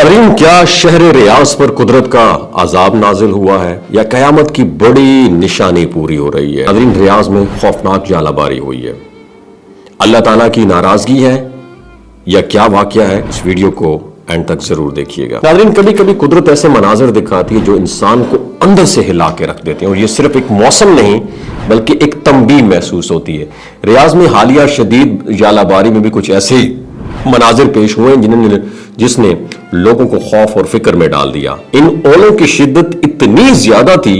नाज़रीन, क्या शहर रियाज पर कुदरत का अजाब नाजिल हुआ है या कयामत की बड़ी निशानी पूरी हो रही है। नाज़रीन, रियाज में खौफनाक जालाबारी हुई है। अल्लाह ताला की नाराजगी है या क्या वाकया है, इस वीडियो को एंड तक जरूर देखिएगा। नाज़रीन, कभी कभी कुदरत ऐसे मनाजर दिखाती है जो इंसान को अंदर से हिला के रख देते हैं, और ये सिर्फ एक मौसम नहीं बल्कि एक तंबीह महसूस होती है। रियाज में हालिया शदीद जालाबारी में भी कुछ ऐसे मनाजिर पेश हुए जिसने लोगों को खौफ और फिक्र में डाल दिया। इन ओलों की शिद्दत इतनी ज्यादा थी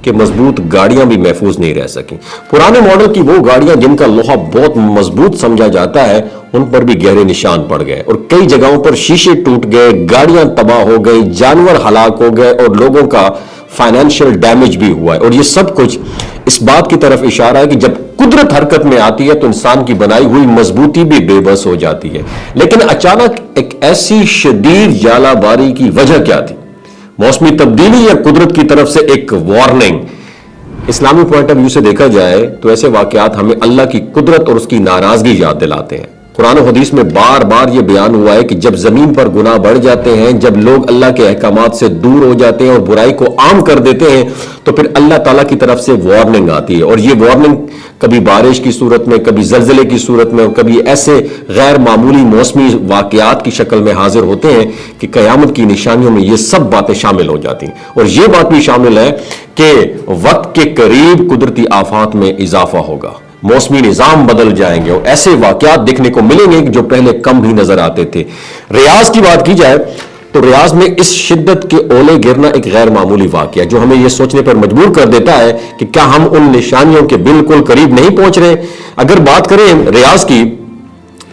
कि मजबूत गाड़ियां भी महफूज नहीं रह सकी। पुराने मॉडल की वो गाड़ियां जिनका लोहा बहुत मजबूत समझा जाता है, उन पर भी गहरे निशान पड़ गए और कई जगहों पर शीशे टूट गए, गाड़ियां तबाह हो गई, जानवर हलाक हो गए और लोगों का फाइनेंशियल डैमेज भी हुआ है। और ये सब कुछ इस बात की तरफ इशारा है कि जब कुदरत हरकत में आती है तो इंसान की बनाई हुई मजबूती भी बेबस हो जाती है। लेकिन अचानक एक ऐसी शदीद जालाबारी की वजह क्या थी? मौसमी तब्दीली या कुदरत की तरफ से एक warning? Islami point of view से देखा जाए तो ऐसे वाकयात हमें अल्लाह की कुदरत और उसकी नाराजगी याद दिलाते हैं। कुरान और हदीस में बार बार यह बयान हुआ है कि जब जमीन पर गुनाह बढ़ जाते हैं, जब लोग अल्लाह के अहकामात से दूर हो जाते हैं और बुराई को आम कर देते हैं, तो फिर अल्लाह ताला की तरफ से वार्निंग आती है। और ये वार्निंग कभी बारिश की सूरत में, कभी जलजले की सूरत में, और कभी ऐसे गैर मामूली मौसमी वाकयात की शक्ल में हाजिर होते हैं कि कयामत की निशानियों में ये सब बातें शामिल हो जाती हैं। और ये बात भी शामिल है कि वक्त के करीब कुदरती आफात में इजाफा होगा, मौसमी निजाम बदल जाएंगे और ऐसे वाकयात देखने को मिलेंगे जो पहले कम भी नजर आते थे। रियाज की बात की जाए तो रियाज में इस शिद्दत के ओले गिरना एक गैर मामूली वाकया जो हमें यह सोचने पर मजबूर कर देता है कि क्या हम उन निशानियों के बिल्कुल करीब नहीं पहुंच रहे। अगर बात करें रियाज की,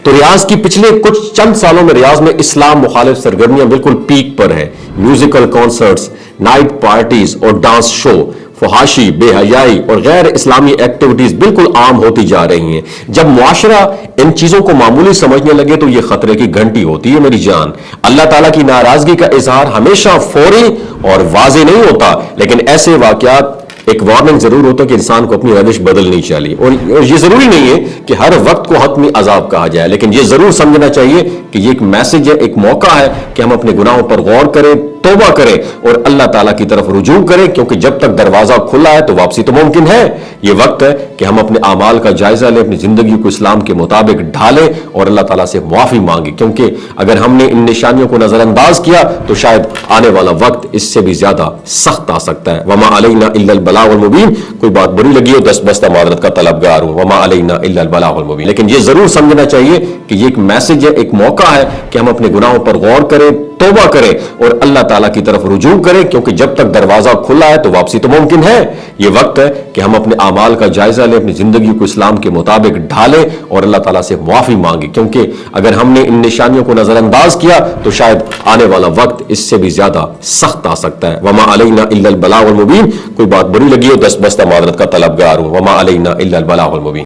तो रियाज की पिछले कुछ चंद सालों में रियाज में इस्लाम मुखालिफ सरगर्मियां बिल्कुल पीक पर है। म्यूजिकल कॉन्सर्ट्स, नाइट पार्टीज और डांस शो, फहाशी, बेहयाई और गैर इस्लामी एक्टिविटीज बिल्कुल आम होती जा रही हैं। जब मुआशरा इन चीजों को मामूली समझने लगे तो यह खतरे की घंटी होती है मेरी जान। अल्लाह ताला की नाराजगी का इजहार हमेशा फौरी और वाज़ेह नहीं होता, लेकिन ऐसे वाकयात एक वार्निंग जरूर होता है कि इंसान को अपनी रविश बदलनी चाहिए। और ये जरूरी नहीं है कि हर वक्त को हतमी अजाब कहा जाए, लेकिन ये जरूर समझना चाहिए कि ये एक मैसेज है, एक मौका है कि हम अपने गुनाहों पर गौर करें, तौबा करें और अल्लाह ताला की तरफ रुजू करें, क्योंकि जब तक दरवाजा खुला है तो वापसी तो मुमकिन है। ये वक्त है कि हम अपने आमाल का जायजा लें, अपनी जिंदगी को इस्लाम के मुताबिक ढालें और अल्लाह ताला से मुआफी मांगे, क्योंकि अगर हमने इन निशानियों को नजरअंदाज किया तो शायद आने वाला वक्त इससे भी ज्यादा सख्त आ सकता है। वमा अलैना इल्लल बलागुल मुबीन। कोई बात बुरी लगी हो दस्त बस्ता मादरत का तलबगार हूं। वमा अलैना इल्लल बलागुल मुबीन। लेकिन ये जरूर समझना चाहिए कि ये एक मैसेज है, एक मौका है कि हम अपने गुनाहों पर गौर करें, तौबा करें और अल्लाह ताला की तरफ रुजू करें, क्योंकि जब तक दरवाजा खुला है तो वापसी तो मुमकिन है। ये वक्त है कि हम अपने आमाल का जायजा लें, अपनी जिंदगी को इस्लाम के मुताबिक ढालें और अल्लाह ताला से मुआफी मांगे, क्योंकि अगर हमने इन निशानियों को नजरअंदाज किया तो शायद आने वाला वक्त इससे भी ज्यादा सख्त आ सकता है। वमा अलैना इल्लल बलागुल मुबीन। कोई बात बुरी लगी हो दस्त बस्ता मादरत का तलबगार हूं। वमा अलैना इल्लल बलागुल मुबीन।